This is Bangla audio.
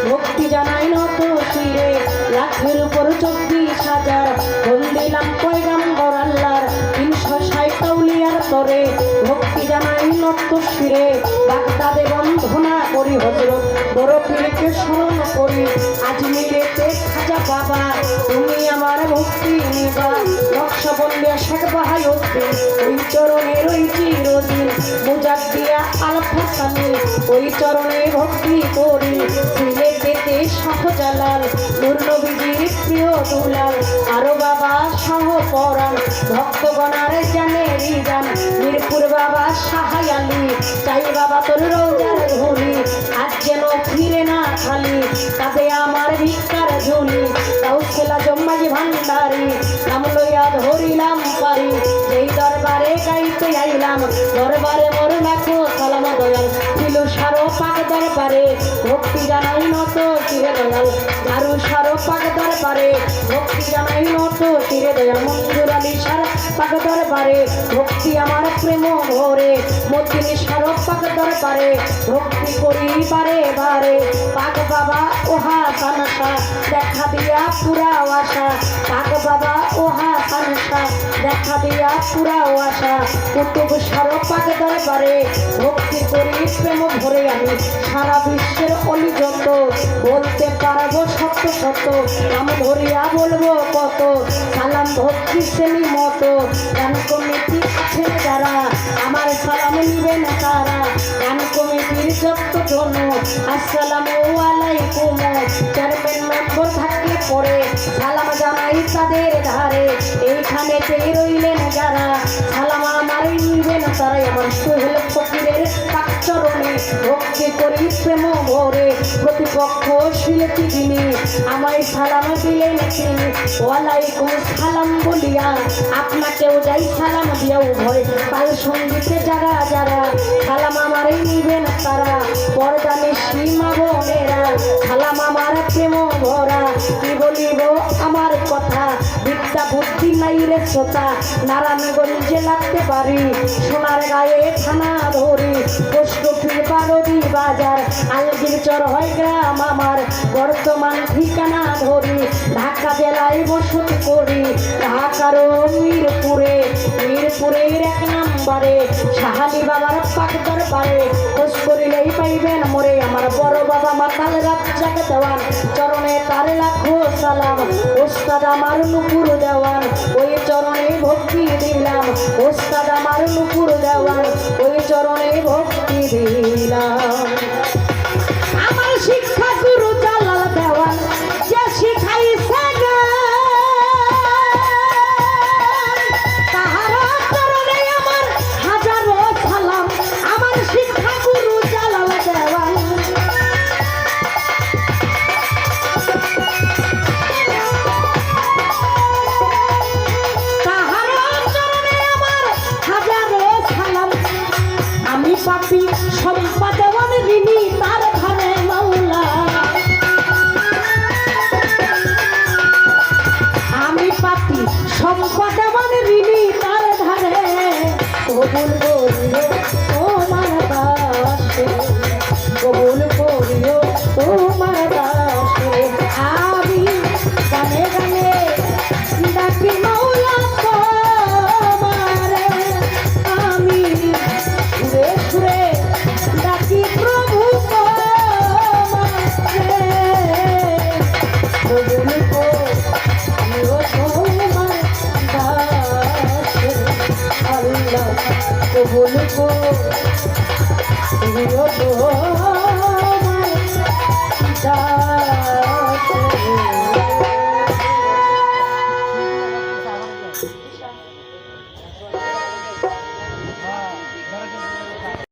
ভক্তি জানাই নত শিরে লাখের উপর 24,000 ফোন দিলাম পয়গাম্বর আল্লাহর 360 আউলিয়ার তরে ভক্তি জানাই নত শিরে বাগদাদে বন্ধনা করি হযরত বড় পীরকে স্মরণ করি আজমিরেতে খাজা বাবা তুমি আমার ভক্তি নিবা নকশবন্দিয়া শেখ বাহাউদ্দিন ওই চরণের ওই চিরদিন মুজাদ্দিয়া আলফা সানি ওই চরণে ভক্তি করি সিলেটেতে শাহজালাল নূর নবীজির প্রিয় দুলাল আরো বাবা শাহ পরাণ ভক্তগণার জানে রিজান মিরপুর বাবা শাহ আলী চাই বাবা তোর রোজার ধুলি আজ যেন ফিরে না খালি তবে আমার ভিক্ষার ঝুলি কাউসেলা জম্মাজি ভান্ডারি নাম লইয়া ধরিলাম পারি এই দরবারে গাইতে আইলাম দরবারে মোর লাখো সালাম দয়াল ছিল সারো পাক দরবারে ভক্তি জানাই নত চিরে দয়াল দারু সারো পাক দরবারে ভক্তি জানাই নত চিরে দয়াল মঞ্জুর আলী সার পাক দরবারে ভক্তি আমার প্রেম ভরে মতিনি সারো পাক দরবারে ভক্তি করি বারে বারে পাক বাবা ওহা সানসা দেখা দিয়া পুরা আশা পাক বাবা ওহা সানসা দেখা দিয়া পুরা আশা কুতুব সারো পাক দরবারে ভক্তি করি প্রেম ভরে আমি সারা বিশ্বের অলি যত বলতে পারবো সত্য সত্য নাম ধরিয়া বলবো কত সালাম ভক্তি শ্রেণী মতো গান কমিটি আছে যারা আমার সালাম নিবেন তারা গান কমিটির যত জন আসসালামু আলাইকুম চেয়ারম্যান মেম্বার থাকলে পরে সালাম জানাই তাদের ধারে এইখানেতেই রইলেন যারা সালাম আমার নিবেন তারাই আমার সোহেল ফকিরের পাক চরণে ভক্তি করি হৃদয় প্রেম ভরে প্রতিপক্ষ শিলতি যিনি আমায় সালাম দিলেন তিনি ওয়ালাইকুম সালাম বলিয়া আপনাকেও যাই সালাম দিয়া উভয় পাল সঙ্গীতে যারা যারা সালাম আমারই নিবেন তারা পর্দানে সীমা বোনেরা সালাম আমার প্রেম ভরা কি বলিব আমার কথা বিদ্যা বুদ্ধি নাই রে শ্রোতা নারায়ণগঞ্জে লাগতে পারি সোনার গায়ে থানা ধরি পোস্টফিস বারদি বাজার আলগির চর হয় গ্রাম আমার বর্তমান ঠিকানা ধরি ঢাকা জেলায় বসতি করি ঢাকার মিরপুরের 1 নম্বরে সাহালি বাবার পাক দরবারে খোঁজ করিলেই পাইবেন মোরে আমার বড় বাবা মাতাল রাজ্জাক দেওয়ান চরণে তার লাখো সালাম ওস্তাদ আমার নুপুর দেওয়ান ওই চরণে ভক্তি দিলাম ওস্তাদ আমার নুপুর দেওয়ান ওই চরণে ভক্তি দিলাম আমার শিক্ষা গুরু জালাল দেওয়ান যে শিখাইছে তাহার চরণে আমার হাজারো সালাম আমার শিক্ষা গুরু জালাল দেওয়ান পাপি সম্পাদন ঋণী তার ঘরে মাওলা আমি পাপি সম্পাদন ঋণী তার ঘরে কবুল করিও তোমার দাসে কবুল করিও তোমার দাসে আমি গানে গানে ডাকি মাওলা তোমারে আমি সুরে সুরে ডাকি প্রভু তোমারে কবুল করিও তোমার দাসে আল্লাহ কবুল করিও